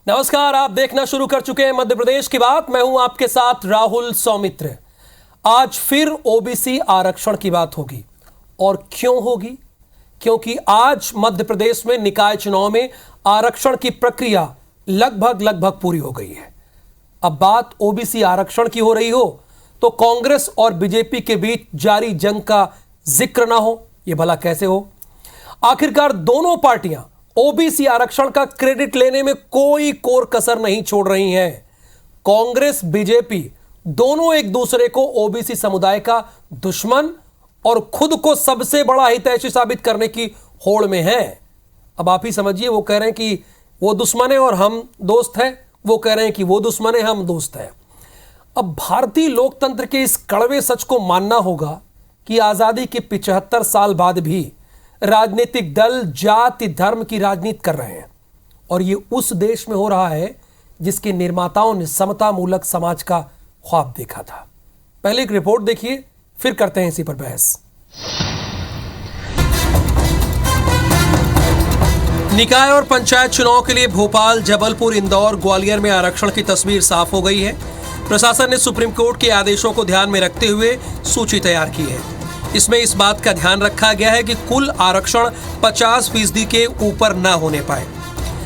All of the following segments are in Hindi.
नमस्कार, आप देखना शुरू कर चुके हैं मध्य प्रदेश की बात। मैं हूं आपके साथ राहुल सौमित्र। आज फिर ओबीसी आरक्षण की बात होगी। और क्यों होगी? क्योंकि आज मध्य प्रदेश में निकाय चुनाव में आरक्षण की प्रक्रिया लगभग पूरी हो गई है। अब बात ओबीसी आरक्षण की हो रही हो तो कांग्रेस और बीजेपी के बीच जारी जंग का जिक्र ना हो, यह भला कैसे हो? आखिरकार दोनों पार्टियां ओबीसी आरक्षण का क्रेडिट लेने में कोई कोर कसर नहीं छोड़ रही हैं। कांग्रेस बीजेपी दोनों एक दूसरे को ओबीसी समुदाय का दुश्मन और खुद को सबसे बड़ा हितैषी साबित करने की होड़ में हैं। अब आप ही समझिए, वो कह रहे हैं कि वो दुश्मन है और हम दोस्त हैं, वो कह रहे हैं कि वो दुश्मन है, हम दोस्त हैं। अब भारतीय लोकतंत्र के इस कड़वे सच को मानना होगा कि आजादी के 75 साल बाद भी राजनीतिक दल जाति धर्म की राजनीति कर रहे हैं, और ये उस देश में हो रहा है जिसके निर्माताओं ने समता मूलक समाज का ख्वाब देखा था। पहले एक रिपोर्ट देखिए, फिर करते हैं इसी पर बहस। निकाय और पंचायत चुनाव के लिए भोपाल, जबलपुर, इंदौर, ग्वालियर में आरक्षण की तस्वीर साफ हो गई है। प्रशासन ने सुप्रीम कोर्ट के आदेशों को ध्यान में रखते हुए सूची तैयार की है। इसमें इस बात का ध्यान रखा गया है कि कुल आरक्षण 50% के ऊपर न होने पाए।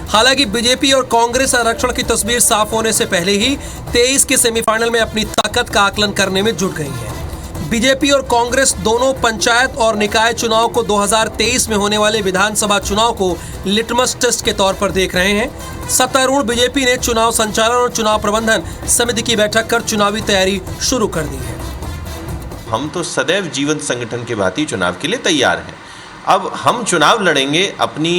हालांकि बीजेपी और कांग्रेस आरक्षण की तस्वीर साफ होने से पहले ही 23 के सेमीफाइनल में अपनी ताकत का आकलन करने में जुट गई है। बीजेपी और कांग्रेस दोनों पंचायत और निकाय चुनाव को 2023 में होने वाले विधानसभा चुनाव को लिटमस टेस्ट के तौर पर देख रहे हैं। सत्तारूढ़ बीजेपी ने चुनाव संचालन और चुनाव प्रबंधन समिति की बैठक कर चुनावी तैयारी शुरू कर दी है। हम तो सदैव जीवंत संगठन के भांति चुनाव के लिए तैयार हैं। अब हम चुनाव लड़ेंगे अपनी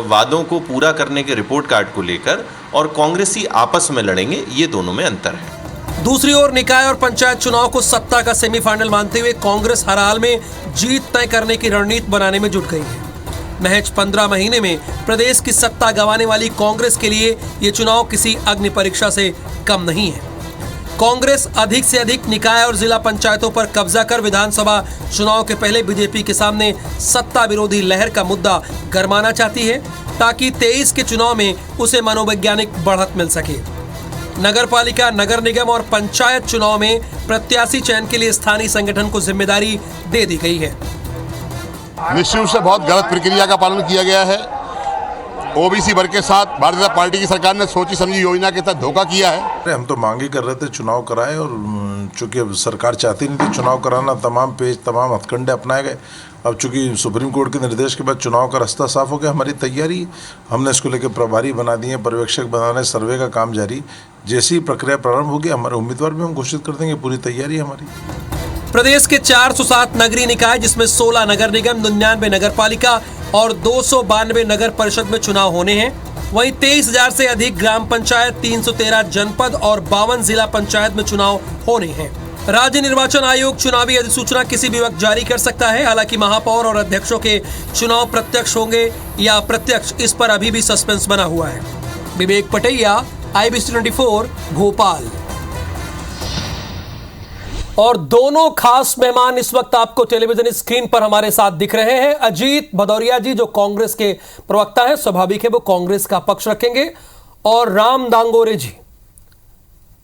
वादों को पूरा करने के रिपोर्ट कार्ड को लेकर, और कांग्रेसी आपस में लड़ेंगे, ये दोनों में अंतर है। दूसरी ओर निकाय और पंचायत चुनाव को सत्ता का सेमीफाइनल मानते हुए कांग्रेस हर हाल में जीत तय करने की रणनीति बनाने में जुट गई है। महज 15 महीने में प्रदेश की सत्ता गंवाने वाली कांग्रेस के लिए ये चुनाव किसी अग्नि परीक्षा से कम नहीं है। कांग्रेस अधिक से अधिक निकाय और जिला पंचायतों पर कब्जा कर विधानसभा चुनाव के पहले बीजेपी के सामने सत्ता विरोधी लहर का मुद्दा गरमाना चाहती है, ताकि 23 के चुनाव में उसे मनोवैज्ञानिक बढ़त मिल सके। नगरपालिका, नगर निगम और पंचायत चुनाव में प्रत्याशी चयन के लिए स्थानीय संगठन को जिम्मेदारी दे दी गई है। निश्चित रूप से बहुत गलत प्रक्रिया का पालन किया गया है। ओबीसी वर्ग के साथ भारतीय जनता पार्टी की सरकार ने सोची समझी योजना के तहत धोखा किया है। हम तो मांग ही कर रहे थे चुनाव कराएं, और चूंकि अब सरकार चाहती नहीं थी चुनाव कराना, तमाम पेज तमाम हथकंडे अपनाए गए। अब चूंकि सुप्रीम कोर्ट के निर्देश के बाद चुनाव का रास्ता साफ हो गया, हमारी तैयारी, हमने इसको लेकर प्रभारी बना दिए, पर्यवेक्षक बनाने, सर्वे का काम जारी। जैसी प्रक्रिया प्रारंभ होगी हमारे उम्मीदवार भी हम घोषित कर देंगे, पूरी तैयारी हमारी। प्रदेश के 407 नगरीय निकाय, जिसमें 16 नगर निगम, 99 नगर पालिका और 292 नगर परिषद में चुनाव होने हैं। वहीं 23,000 से अधिक ग्राम पंचायत, 313 जनपद और 52 जिला पंचायत में चुनाव होने हैं। राज्य निर्वाचन आयोग चुनावी अधिसूचना किसी भी वक्त जारी कर सकता है। हालांकि महापौर और अध्यक्षों के चुनाव प्रत्यक्ष होंगे या अप्रत्यक्ष, इस पर अभी भी सस्पेंस बना हुआ है। विवेक पटैया, IBC 24, भोपाल। और दोनों खास मेहमान इस वक्त आपको टेलीविजन स्क्रीन पर हमारे साथ दिख रहे हैं। अजीत भदौरिया जी, जो कांग्रेस के प्रवक्ता है, स्वाभाविक है वो कांग्रेस का पक्ष रखेंगे। और राम दांगोरे जी,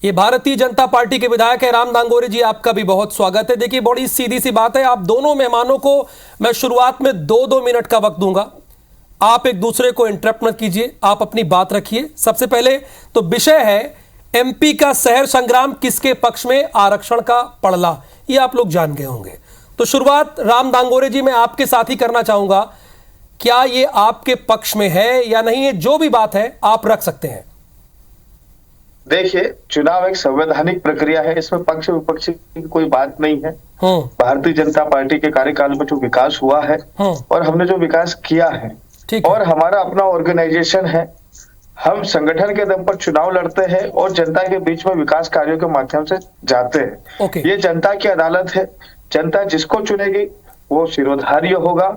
ये भारतीय जनता पार्टी के विधायक है। राम दांगोरे जी, आपका भी बहुत स्वागत है। देखिए, बड़ी सीधी सी बात है, आप दोनों मेहमानों को मैं शुरुआत में 2-2 मिनट का वक्त दूंगा। आप एक दूसरे को इंटरप्ट मत कीजिए, आप अपनी बात रखिए। सबसे पहले तो विषय है एमपी का शहर संग्राम, किसके पक्ष में आरक्षण का पड़ला, ये आप लोग जान गए होंगे। तो शुरुआत राम दांगोरे जी मैं आपके साथ ही करना चाहूंगा। क्या ये आपके पक्ष में है या नहीं, ये जो भी बात है आप रख सकते हैं। देखिए, चुनाव एक संवैधानिक प्रक्रिया है, इसमें पक्ष विपक्ष की कोई बात नहीं है। भारतीय जनता पार्टी के कार्यकाल में जो विकास हुआ है और हमने जो विकास किया है, और हमारा अपना ऑर्गेनाइजेशन है, हम संगठन के दम पर चुनाव लड़ते हैं और जनता के बीच में विकास कार्यों के माध्यम से जाते हैं। ये जनता की अदालत है, जनता जिसको चुनेगी वो शिरोधार्य होगा।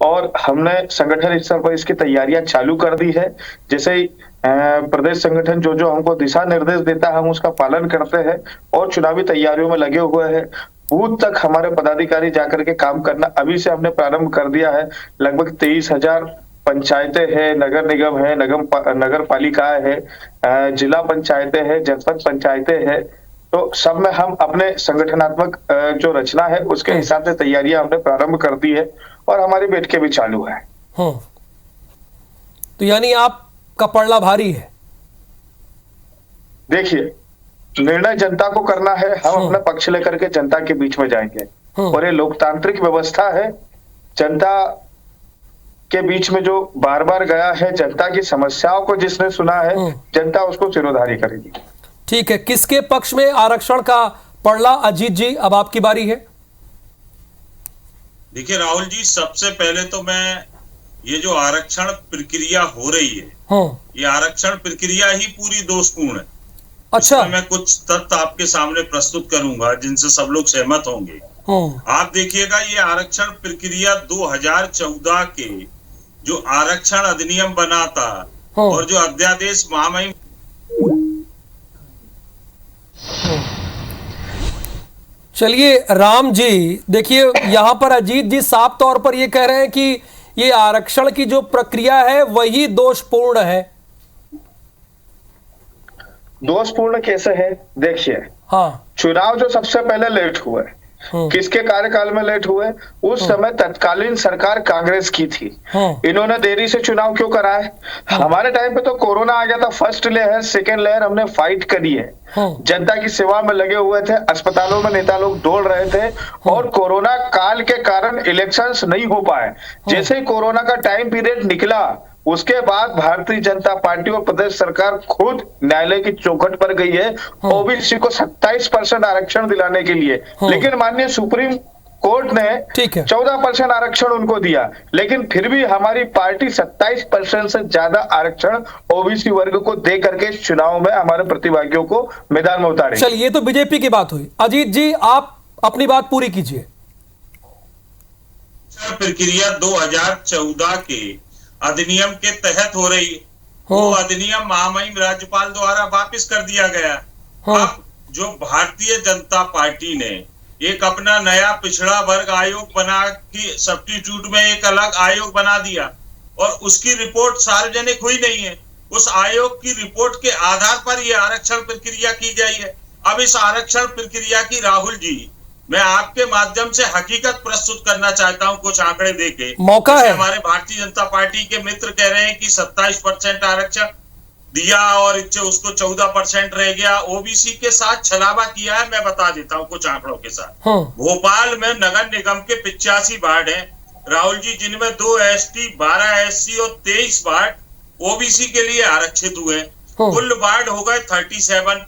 और हमने संगठन स्तर पर इसकी तैयारियां चालू कर दी है। जैसे ही प्रदेश संगठन जो जो हमको दिशा निर्देश देता है हम उसका पालन करते हैं और चुनावी तैयारियों में लगे हुए हैं। बूथ तक हमारे पदाधिकारी जाकर के काम करना अभी से हमने प्रारंभ कर दिया है। लगभग 23,000 पंचायतें हैं, नगर निगम है, नगर पालिकाएं है, जिला पंचायतें हैं, जनपद पंचायतें हैं, तो सब में हम अपने संगठनात्मक जो रचना है उसके हिसाब से तैयारियां हमने प्रारंभ कर दी है और हमारी बैठकें भी चालू है। तो यानी आपका पड़ला भारी है। देखिए, निर्णय जनता को करना है, हम अपना पक्ष लेकर के जनता के बीच में जाएंगे और ये लोकतांत्रिक व्यवस्था है। जनता के बीच में जो बार बार गया है, जनता की समस्याओं को जिसने सुना है, जनता उसको सिरोधारी करेगी। ठीक है, किसके पक्ष में आरक्षण का पड़ला? अजीत जी, अब आपकी बारी है। देखिए राहुल जी, सबसे पहले तो मैं ये जो आरक्षण प्रक्रिया हो रही है, ये आरक्षण प्रक्रिया ही पूरी दोषपूर्ण है। अच्छा, मैं कुछ तथ्य आपके सामने प्रस्तुत करूंगा जिनसे सब लोग सहमत होंगे। आप देखिएगा, ये आरक्षण प्रक्रिया 2014 के जो आरक्षण अधिनियम बना था और जो अध्यादेश महामहिम, चलिए राम जी, देखिए यहां पर अजीत जी साफ तौर पर ये कह रहे हैं कि ये आरक्षण की जो प्रक्रिया है वही दोषपूर्ण है। दोषपूर्ण कैसे है? देखिए, हाँ, चुनाव जो सबसे पहले लेट हुए, किसके कार्यकाल में लेट हुए? उस समय तत्कालीन सरकार कांग्रेस की थी। इन्होंने देरी से चुनाव क्यों कराए? हमारे टाइम पे तो कोरोना आ गया था, फर्स्ट लहर सेकेंड लहर हमने फाइट करी है, जनता की सेवा में लगे हुए थे, अस्पतालों में नेता लोग दौड़ रहे थे और कोरोना काल के कारण इलेक्शंस नहीं हो पाए। जैसे ही कोरोना का टाइम पीरियड निकला, उसके बाद भारतीय जनता पार्टी और प्रदेश सरकार खुद न्यायालय की चौखट पर गई है ओबीसी को 27% आरक्षण दिलाने के लिए, लेकिन माननीय सुप्रीम कोर्ट ने 14% आरक्षण उनको दिया, लेकिन फिर भी हमारी पार्टी 27% से ज्यादा आरक्षण ओबीसी वर्ग को दे करके चुनाव में हमारे प्रतिभागियों को मैदान में उतारे। चलिए, ये तो बीजेपी की बात हुई। अजीत जी, आप अपनी बात पूरी कीजिए। प्रक्रिया 2014 के अधिनियम के तहत हो रही है, वो अधिनियम महामहिम राज्यपाल द्वारा वापस कर दिया गया। अब जो भारतीय जनता पार्टी ने एक अपना नया पिछड़ा वर्ग आयोग बना के सब्स्टिट्यूट में एक अलग आयोग बना दिया और उसकी रिपोर्ट सार्वजनिक हुई नहीं है। उस आयोग की रिपोर्ट के आधार पर यह आरक्षण प्रक्रिया की गई है। अब इस आरक्षण प्रक्रिया की राहुल जी, मैं आपके माध्यम से हकीकत प्रस्तुत करना चाहता हूं, कुछ आंकड़े देके। मौका है। हमारे भारतीय जनता पार्टी के मित्र कह रहे हैं कि 27% आरक्षण दिया और उसको 14% रह गया। ओबीसी के साथ छलावा किया है। मैं बता देता हूं कुछ आंकड़ों के साथ। भोपाल में नगर निगम के 85 वार्ड हैं राहुल जी, जिनमें 2 एसटी, 12 एससी और 23 वार्ड ओबीसी के लिए आरक्षित हुए। कुल वार्ड हो गए 37।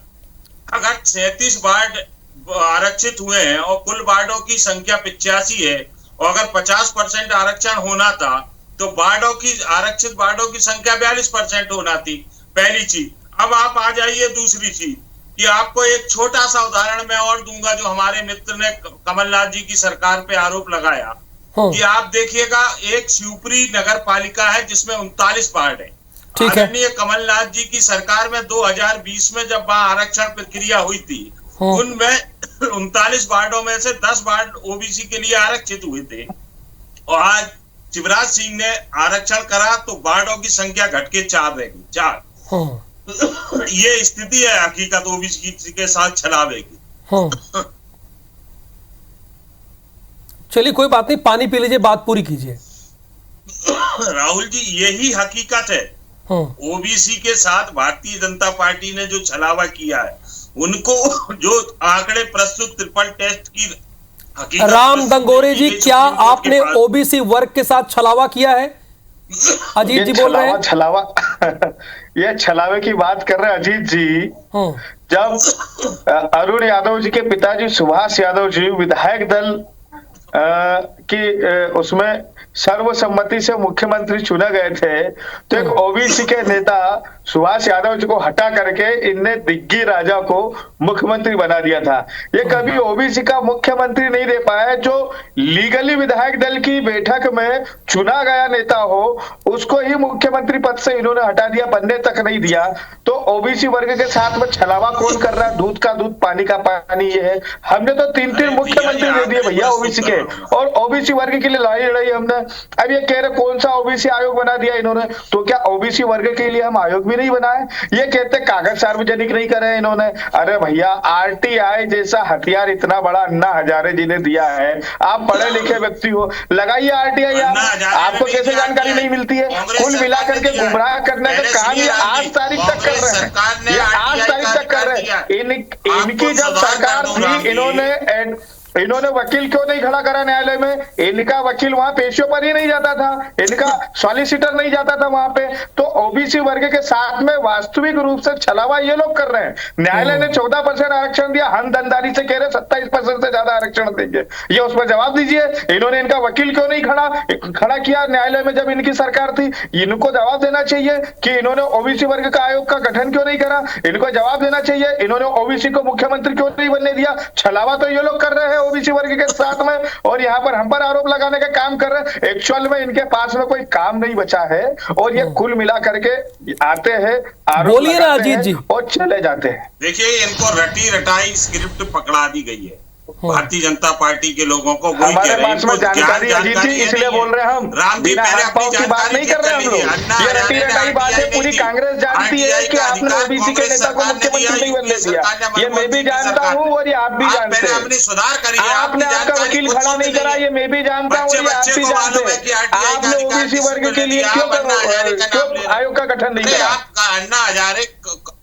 अगर 37 वार्ड आरक्षित हुए हैं और कुल वार्डों की संख्या 85 है और अगर 50% आरक्षण होना था तो वार्डों की आरक्षित वार्डों की संख्या 42% होना थी। पहली चीज। अब आप आ जाइए दूसरी चीज कि आपको एक छोटा सा उदाहरण मैं और दूंगा जो हमारे मित्र ने कमलनाथ जी की सरकार पे आरोप लगाया कि आप देखिएगा, एक शिवपुरी नगर पालिका है जिसमें 39 वार्ड है। आदरणीय कमलनाथ जी की सरकार में 2020 में जब वहां आरक्षण प्रक्रिया हुई थी, उनमें 39 वार्डों में से 10 वार्ड ओबीसी के लिए आरक्षित हुए थे और आज शिवराज सिंह ने आरक्षण करा तो वार्डों की संख्या घट के 4 रह गई। 4 ये स्थिति है हकीकत ओबीसी के साथ छलावे की। चलिए, कोई बात नहीं, पानी पी लीजिए, बात पूरी कीजिए। राहुल जी, यही हकीकत है। ओबीसी के साथ भारतीय जनता पार्टी ने जो छलावा किया है, उनको जो आंकड़े प्रस्तुत ट्रिपल टेस्ट की हकीकत। राम दंगोरे जी, क्या आपने ओबीसी वर्ग के साथ छलावा किया है? अजीत जी बोल रहे हैं। छलावा ये छलावे की बात कर रहे हैं अजीत जी। जब अरुण यादव जी के पिताजी सुभाष यादव जी विधायक दल की उसमें सर्वसम्मति से मुख्यमंत्री चुने गए थे, तो एक ओबीसी के नेता सुभाष यादव जी को हटा करके इनने दिग्गी राजा को मुख्यमंत्री बना दिया था। ये कभी ओबीसी का मुख्यमंत्री नहीं रह पाया। जो लीगली विधायक दल की बैठक में चुना गया नेता हो, उसको ही मुख्यमंत्री पद से इन्होंने हटा दिया, बनने तक नहीं दिया। तो ओबीसी वर्ग के साथ में छलावा कौन कर रहा है? दूध का दूध, पानी का पानी ये है। हमने तो 3 मुख्यमंत्री दे दिए भैया ओबीसी के, और ओबीसी वर्ग के लिए लड़ाई लड़ाई हमने। अब ये कह रहे कौन सा ओबीसी आयोग बना दिया इन्होंने, तो क्या ओबीसी वर्ग के लिए हम आयोग भी नहीं बनाए? ये कहते कागज सार्वजनिक नहीं करे इन्होंने। अरे भैया, आरटीआई जैसा हथियार इतना बड़ा अन्ना हजारे जी ने दिया है, आप पढ़े लिखे व्यक्ति हो, लगाइए आरटीआई। आपको कैसे जानकारी नहीं मिलती है? कुल मिलाकर के गुमराह करने का काम ये आज तारीख तक कर रहे हैं, ये आज तारीख तक कर रहे हैं। इनकी जब सरकार थी, इन्होंने वकील क्यों नहीं खड़ा करा न्यायालय में? इनका वकील वहां पेशियों पर ही नहीं जाता था, इनका सॉलिसिटर नहीं जाता था वहां पे। तो ओबीसी वर्ग के साथ में वास्तविक रूप से छलावा ये लोग कर रहे हैं। न्यायालय ने 14% आरक्षण दिया, हम दंदारी से कह रहे 27% से ज्यादा आरक्षण देंगे। ये उस पर जवाब दीजिए, इन्होंने इनका वकील क्यों नहीं खड़ा किया न्यायालय में जब इनकी सरकार थी? इनको जवाब देना चाहिए कि इन्होंने ओबीसी वर्ग का आयोग का गठन क्यों नहीं करा। इनको जवाब देना चाहिए इन्होंने ओबीसी को मुख्यमंत्री क्यों नहीं बनने दिया। छलावा तो ये लोग कर रहे हैं ओबीसी वर्ग के साथ में, और यहाँ पर हम पर आरोप लगाने का काम कर रहे हैं। एक्चुअल में इनके पास में कोई काम नहीं बचा है, और ये कुल मिला करके आते हैं, आरोप लगाते हैं और चले जाते हैं। देखिए, इनको रटी रटाई स्क्रिप्ट पकड़ा दी गई है भारतीय जनता पार्टी के लोगों को। हमारे पास में जानकारी अजीत जी, इसलिए बोल रहे हैं हम, राम जी पहले अपनी बात नहीं कर रहे हम लोग। ये रटी रटाई बात है, पूरी कांग्रेस जानती है कि आपने ओबीसी के नेता को मुख्यमंत्री नहीं बनने दिया। ये मैं भी जानता हूँ और ये आप भी जानते हैं। आपने आपका वकील खड़ा नहीं करा, ये मैं भी जानता हूँ, ये आप भी जानते हैं। आपने ओबीसी वर्ग के लिए क्यों आयोग का गठन नहीं किया? अन्ना हजारे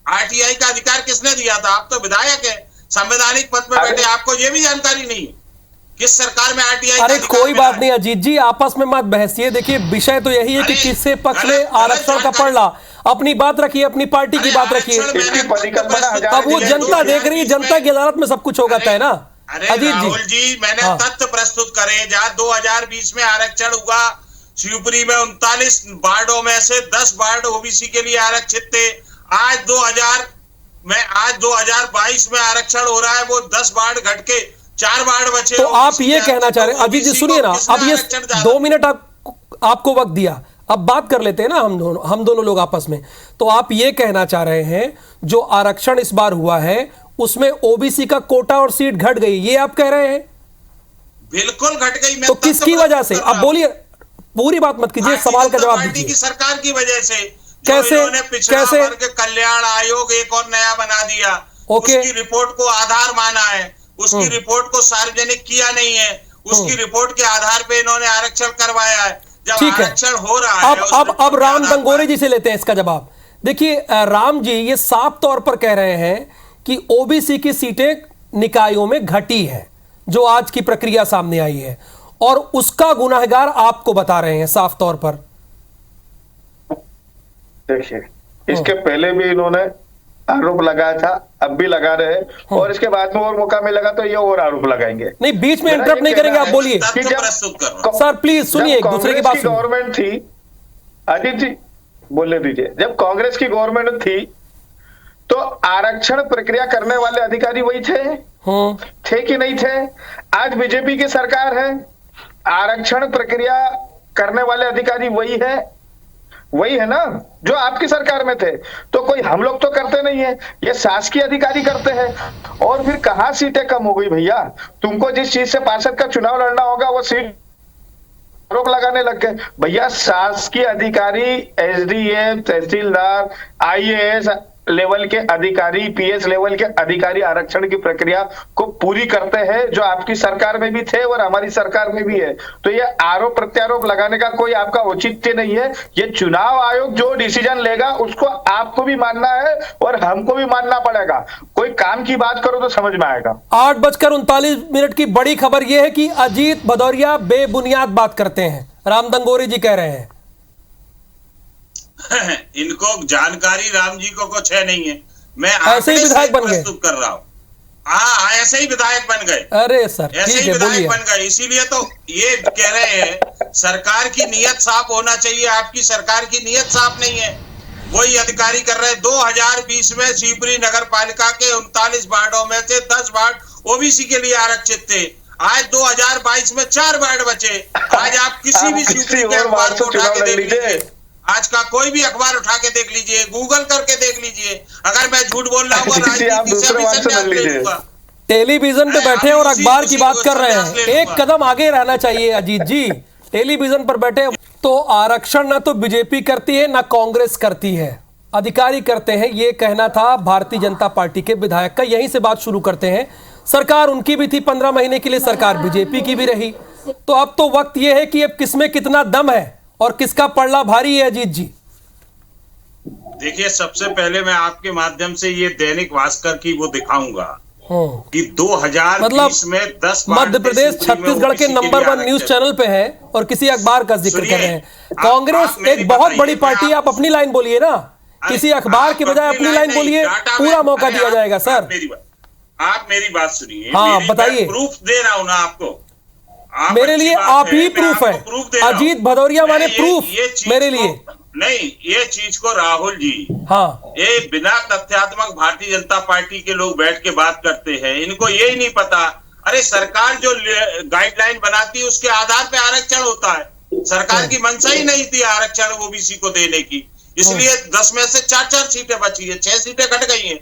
आरटीआई का अधिकार किसने दिया था? आप तो विधायक है, संवैधानिक पद पर बैठे, आपको ये भी जानकारी नहीं है किस सरकार में आरटीआई? अरे कोई बात नहीं अजीत जी, आपस में मत बहसिए। देखिए, विषय तो यही है कि किससे पक्ष में आरक्षण का पड़ रहा। अपनी बात रखिए, अपनी पार्टी की बात रखिए। अब वो जनता देख रही है, जनता की अदालत में सब कुछ होगा तय ना। अजीत जी, मैंने तथ्य प्रस्तुत करे, जहाँ 2020 में आरक्षण हुआ, शिवपुरी में 39 वार्डों में से 10 वार्ड ओबीसी के लिए आरक्षित थे। आज 2022 में आरक्षण हो रहा है, वो 10 वार्ड घट के 4 वार्ड बचे। तो आप ये कहना चाह रहे हैं अजीत जी, सुनिए ना, अब ये 2 मिनट आपको वक्त दिया, अब बात कर लेते हैं ना हम दोनों लोग आपस में। तो आप ये कहना चाह रहे हैं जो आरक्षण इस बार हुआ है उसमें ओबीसी का कोटा और सीट घट गई, ये आप कह रहे हैं? बिल्कुल घट गई। तो किसकी वजह से? अब बोलिए, पूरी बात मत कीजिए, सवाल का जवाब दीजिए। की सरकार की वजह से। कैसे? पिछड़ा वर्ग कल्याण आयोग एक और नया बना दिया, उसकी रिपोर्ट को आधार माना है, उसकी रिपोर्ट को सार्वजनिक किया नहीं है, उसकी रिपोर्ट के आधार पे इन्होंने आरक्षण करवाया है। जब आरक्षण हो रहा है, अब राम दंगोरे जी से लेते हैं इसका जवाब। देखिए राम जी, ये साफ तौर पर कह रहे हैं कि ओबीसी की सीटें निकायों में घटी है, जो आज की प्रक्रिया सामने आई है, और उसका गुनाहगार आपको बता रहे हैं साफ तौर पर। देखिए, इसके पहले भी इन्होंने आरोप लगाया था, अब भी लगा रहे हैं, और इसके बाद में और मौका मिलेगा तो ये और आरोप लगाएंगे। नहीं, बीच में इंटरप्ट नहीं करेंगे, आप बोलिए सर, प्लीज सुनिए, एक दूसरे की बात। गवर्नमेंट थी, अजीत जी बोलने दीजिए, जब कांग्रेस की गवर्नमेंट थी तो आरक्षण प्रक्रिया करने वाले अधिकारी वही थे कि नहीं थे? आज बीजेपी की सरकार है, आरक्षण प्रक्रिया करने वाले अधिकारी वही है ना जो आपकी सरकार में थे। तो कोई हम लोग तो करते नहीं है, ये शासकीय अधिकारी करते हैं। और फिर कहां सीटें कम हो गई भैया? तुमको जिस चीज से पार्षद का चुनाव लड़ना होगा वो सीट आरोप लगाने लग गए। भैया, शासकीय अधिकारी, एसडीएम, तहसीलदार, आईएएस लेवल के अधिकारी, पीएस लेवल के अधिकारी आरक्षण की प्रक्रिया को पूरी करते हैं, जो आपकी सरकार में भी थे और हमारी सरकार में भी है। तो ये आरोप प्रत्यारोप लगाने का कोई आपका औचित्य नहीं है। ये चुनाव आयोग जो डिसीजन लेगा उसको आपको भी मानना है और हमको भी मानना पड़ेगा। कोई काम की बात करो तो समझ में आएगा। 8:39 की बड़ी खबर यह है कि अजीत भदौरिया बेबुनियाद बात करते हैं, राम दंगोरे जी कह रहे हैं। इनको जानकारी राम जी को कुछ है नहीं है। मैं ऐसे ही विधायक बन गए, कर रहा हूँ। हाँ, ऐसे ही विधायक बन गए। अरे सर, ऐसे ही विधायक बन गए, इसीलिए तो ये कह रहे हैं सरकार की नीयत साफ होना चाहिए। आपकी सरकार की नीयत साफ नहीं है, वही अधिकारी कर रहे हैं। 2020 में शिवपुरी नगर पालिका के 39 वार्डों में से 10 वार्ड ओबीसी के लिए आरक्षित थे। आज 2022 में 4 वार्ड बचे। आज आप किसी भी शिवपुरी के अखबार को उठा के देख लीजिए, आज का कोई भी अखबार उठा के देख लीजिए, गूगल करके देख लीजिए। अगर मैं झूठ बोल रहा हूँ राजनीति से भी संन्यास ले लूंगा। टेलीविजन पे बैठे और अखबार की बात कर रहे हैं, एक कदम आगे रहना चाहिए अजीत जी। टेलीविजन पर बैठे तो आरक्षण ना तो बीजेपी करती है ना कांग्रेस करती है, अधिकारी करते हैं, ये कहना था भारतीय जनता पार्टी के विधायक का। यहीं से बात शुरू करते हैं। सरकार उनकी भी थी 15 महीने के लिए, सरकार बीजेपी की भी रही, तो अब तो वक्त ये है कि अब किसमें कितना दम है और किसका पलड़ा भारी है अजीत जी। देखिए, सबसे पहले मैं आपके माध्यम से ये दैनिक भास्कर की वो दिखाऊंगा कि 2020 में 10 मध्य प्रदेश छत्तीसगढ़ के नंबर 1 न्यूज चैनल पे है और किसी अखबार का जिक्र कर रहे हैं। कांग्रेस एक बहुत बड़ी पार्टी है, आप अपनी लाइन बोलिए ना, किसी अखबार की बजाय अपनी लाइन बोलिए, पूरा मौका दिया जाएगा सर। आप मेरी बात सुनिए। हाँ बताइए। प्रूफ दे रहा हूं ना आपको, मेरे लिए आप ही प्रूफ है। अजीत भदौरिया माने प्रूफ मेरे लिए नहीं। ये चीज को राहुल जी, हाँ, ये बिना तथ्यात्मक भारतीय जनता पार्टी के लोग बैठ के बात करते हैं, इनको यही नहीं पता। अरे सरकार जो गाइडलाइन बनाती है उसके आधार पे आरक्षण होता है। सरकार की मंशा ही नहीं थी आरक्षण ओबीसी को देने की, इसलिए 10 में से 4 सीटें बची है, 6 सीटें घट गई हैं।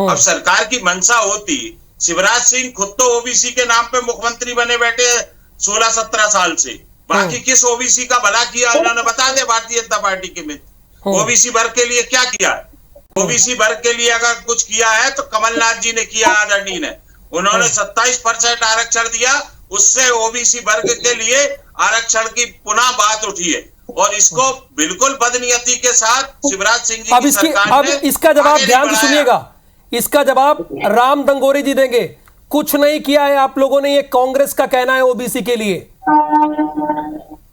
अब सरकार की मंशा होती, शिवराज सिंह खुद तो ओबीसी के नाम पे मुख्यमंत्री बने बैठे 16-17 साल से, बाकी किस ओबीसी का भला किया उन्होंने बता दे भारतीय जनता पार्टी के मित्र। ओबीसी वर्ग के लिए क्या किया है? ओबीसी वर्ग के लिए अगर कुछ किया है तो कमलनाथ जी ने किया, आदरणीय ने। उन्होंने 27% आरक्षण दिया, उससे ओबीसी वर्ग के लिए आरक्षण की पुनः बात उठी है और इसको बिल्कुल बदनीयती के साथ शिवराज सिंह जी की सरकार ने इसका जवाब ध्यान से सुनिएगा, इसका जवाब राम दंगोरी जी देंगे। कुछ नहीं किया है आप लोगों ने, ये कांग्रेस का कहना है ओबीसी के लिए।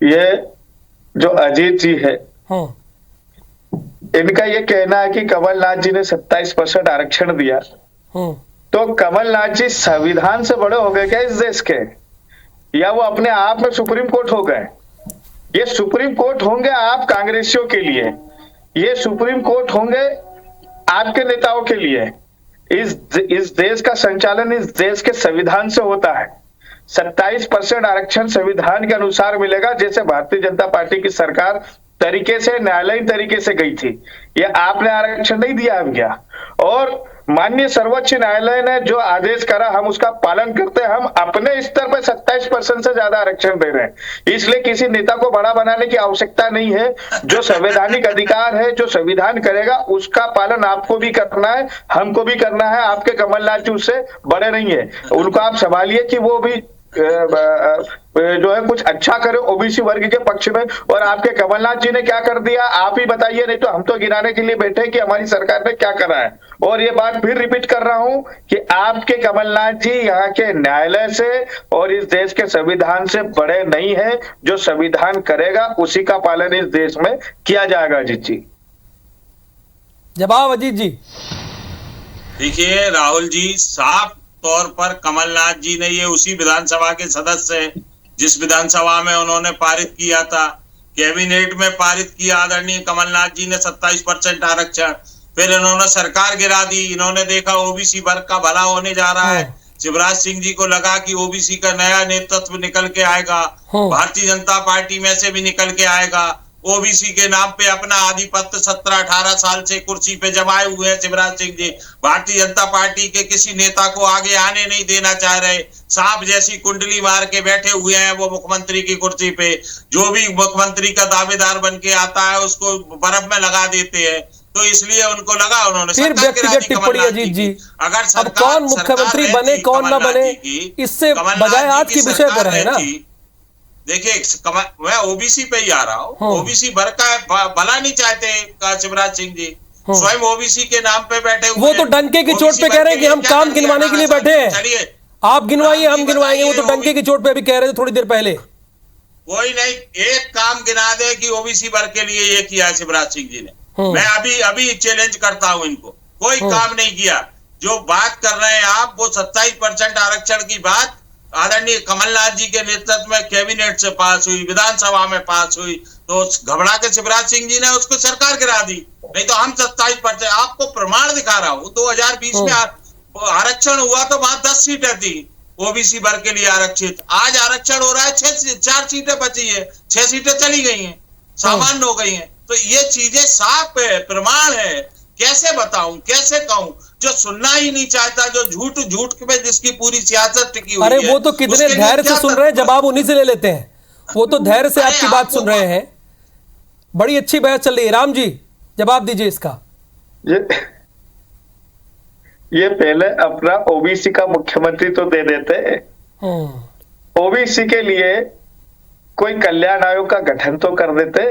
ये जो अजीत जी है, इनका ये कहना है कि कमलनाथ जी ने 27% आरक्षण दिया, तो कमलनाथ जी संविधान से बड़े हो गए क्या इस देश के, या वो अपने आप में सुप्रीम कोर्ट हो गए? ये सुप्रीम कोर्ट होंगे आप कांग्रेसियों के लिए, ये सुप्रीम कोर्ट होंगे आपके नेताओं के लिए। इस देश का संचालन इस देश के संविधान से होता है। 27% आरक्षण संविधान के अनुसार मिलेगा, जैसे भारतीय जनता पार्टी की सरकार तरीके से न्यायालयीन तरीके से गई थी। ये आपने आरक्षण नहीं दिया अब क्या? और माननीय सर्वोच्च न्यायालय ने जो आदेश करा हम उसका पालन करते हैं। हम अपने स्तर पर 27% से ज्यादा आरक्षण दे रहे हैं, इसलिए किसी नेता को बड़ा बनाने की आवश्यकता नहीं है। जो संवैधानिक अधिकार है, जो संविधान करेगा उसका पालन आपको भी करना है, हमको भी करना है। आपके कमलनाथ जी उससे बड़े नहीं है, उनको आप संभालिए कि वो भी जो है कुछ अच्छा करे ओबीसी वर्ग के पक्ष में। और आपके कमलनाथ जी ने क्या कर दिया आप ही बताइए, नहीं तो हम तो गिनाने के लिए बैठे कि हमारी सरकार ने क्या करा है। और ये बात फिर रिपीट कर रहा हूं कि आपके कमलनाथ जी यहाँ के न्यायालय से और इस देश के संविधान से बड़े नहीं है। जो संविधान करेगा उसी का पालन इस देश में किया जाएगा। अजीत जी, जवाब अजीत जी। देखिए राहुल जी, साफ तौर पर कमलनाथ जी ने, ये उसी विधानसभा के सदस्य हैं जिस विधानसभा में उन्होंने पारित किया था, कैबिनेट में पारित किया आदरणीय कमलनाथ जी ने 27% आरक्षण। फिर इन्होंने सरकार गिरा दी, इन्होंने देखा ओबीसी वर्ग का भला होने जा रहा है। शिवराज सिंह जी को लगा कि ओबीसी का नया नेतृत्व निकल के आएगा, भारतीय जनता पार्टी में से भी निकल के आएगा। ओबीसी के नाम पे अपना आधिपत्य 17-18 साल से कुर्सी पे जमाए हुए हैं शिवराज सिंह जी। भारतीय जनता पार्टी के किसी नेता को आगे आने नहीं देना चाह रहे, सांप जैसी कुंडली मार के बैठे हुए हैं वो मुख्यमंत्री की कुर्सी पे। जो भी मुख्यमंत्री का दावेदार बन के आता है उसको बर्फ में लगा देते हैं, तो इसलिए उनको लगा उन्होंने फिर व्यक्तिगत टिप्पणी अजीत जी। अगर सरकार कौन मुख्यमंत्री बने कौन न बने, इससे बजाय आज के विषय पर है ना। देखिए मैं ओबीसी पे ही आ रहा हूँ। ओबीसी वर्ग का भला नहीं चाहते शिवराज सिंह जी, स्वयं ओबीसी के नाम पे बैठे हुए। वो तो डंके की चोट पे कह रहे हैं कि हम काम गिनवाने के लिए बैठे हैं। चलिए आप गिनवाइए, हम गिनवाएंगे। वो तो डंके की चोट पे अभी कह रहे थे थोड़ी देर पहले। कोई नहीं, एक काम गिना दे कि ओबीसी वर्ग के लिए ये किया शिवराज सिंह जी ने। मैं अभी चैलेंज करता हूँ इनको, कोई काम नहीं किया। जो बात कर रहे हैं आप, वो 27% आरक्षण की बात आदरणीय कमलनाथ जी के नेतृत्व में कैबिनेट से पास हुई, विधानसभा में पास हुई, तो घबरा के शिवराज सिंह जी ने उसको सरकार गिरा दी। नहीं तो हम 27%, आपको प्रमाण दिखा रहा हूँ। 2020 में आरक्षण हुआ तो वहां 10 सीटें थी ओबीसी वर्ग के लिए आरक्षित। आज आरक्षण हो रहा है 4 सीटें बची है, 6 सीटें चली गई हैं, सामान्य हो गई हैं। तो ये चीजें साफ है, प्रमाण है। कैसे बताऊं, कैसे कहूं? जो सुनना ही नहीं चाहता, जो झूठ झूठ पे जिसकी पूरी सियासत टिकी हुई है। अरे वो तो कितने धैर्य से सुन रहे हैं, जवाब उन्हीं से ले लेते हैं। वो तो धैर्य से आपकी बात सुन रहे हैं। बड़ी अच्छी बहस चल रही है। राम जी जवाब दीजिए इसका। ये पहले अपना ओबीसी का मुख्यमंत्री तो दे देते। ओबीसी के लिए कोई कल्याण आयोग का गठन तो कर देते।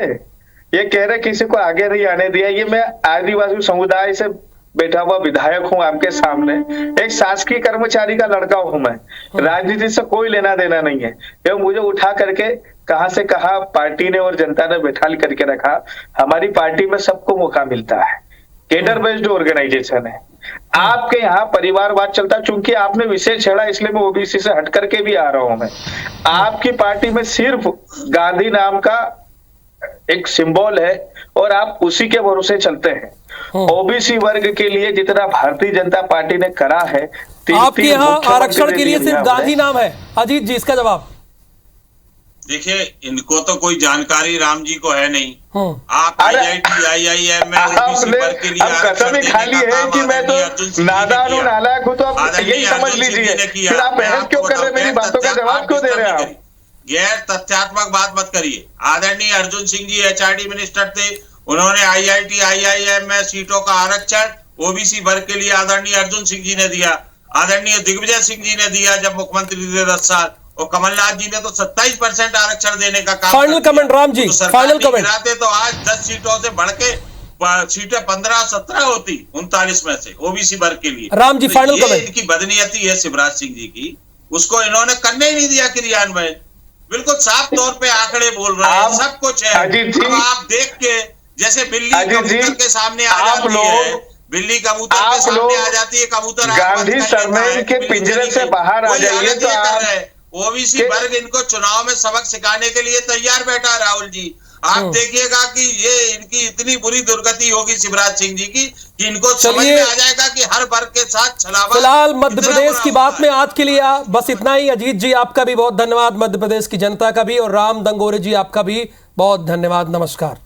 ये कह रहे किसी को आगे नहीं आने दिया। ये मैं आदिवासी समुदाय से बैठा हुआ विधायक हूं आपके सामने, एक शासकीय कर्मचारी का लड़का हूं मैं, राजनीति से कोई लेना देना नहीं है। ये मुझे उठा करके कहां से कहां पार्टी ने और जनता ने बैठा करके रखा। हमारी पार्टी में सबको मौका मिलता है, केडर बेस्ड ऑर्गेनाइजेशन है। आपके यहाँ परिवारवाद चलता, चूंकि आपने विषय छेड़ा इसलिए मैं ओबीसी से हट करके भी आ रहा हूं मैं। आपकी पार्टी में सिर्फ गांधी नाम का एक सिंबल है और आप उसी के भरोसे चलते हैं। ओबीसी वर्ग के लिए जितना भारतीय जनता पार्टी ने करा है, आपके यहाँ आरक्षण के लिए सिर्फ गांधी नाम है। अजीत जी इसका जवाब। देखिए, इनको तो कोई जानकारी राम जी को है नहीं। आप IIT IIM में ओबीसी वर्ग के लिए कसम ही खाली है कि मैं तो नादान हूं, नालायक हूं, तो आप यही समझ लीजिए। फिर आप बहस क्यों कर रहे हैं? मेरी बातों का जवाब क्यों दे रहे हैं आप? गैर तथ्यात्मक बात मत करिए। आदरणीय अर्जुन सिंह जी HRD मिनिस्टर थे, उन्होंने IIT IIM में सीटों का आरक्षण ओबीसी वर्ग के लिए आदरणीय अर्जुन सिंह जी ने दिया, आदरणीय दिग्विजय सिंह जी ने दिया जब मुख्यमंत्री थे 10 साल, और कमलनाथ जी ने तो 27% आरक्षण देने का काम। Final comment Ram ji, final comment. तो आज 10 सीटों से बढ़ के सीटें 15-17 होती 39 में से ओबीसी वर्ग के लिए। Ram ji final comment. इनकी बदनीयती है शिवराज सिंह जी की, उसको इन्होंने करने ही नहीं दिया क्रियान्वयन। बिल्कुल साफ तौर पे आंकड़े बोल रहे हैं, सब कुछ है। अब आप देख के जैसे बिल्ली कबूतर के सामने आ जाती है, बिल्ली कबूतर के सामने आ जाती है, कबूतर गांधी सरनेम के पिंजरे से बाहर आ जाइए। तो आप ओबीसी वर्ग इनको चुनाव में सबक सिखाने के लिए तैयार बैठा है। राहुल जी आप देखिएगा कि ये इनकी इतनी बुरी दुर्गति होगी शिवराज सिंह जी की कि इनको समझ में आ जाएगा कि हर वर्ग के साथ छलावा। फिलहाल मध्य प्रदेश की बात में आज के लिए बस इतना ही। अजीत जी आपका भी बहुत धन्यवाद, मध्य प्रदेश की जनता का भी, और राम दंगोरे जी आपका भी बहुत धन्यवाद। नमस्कार।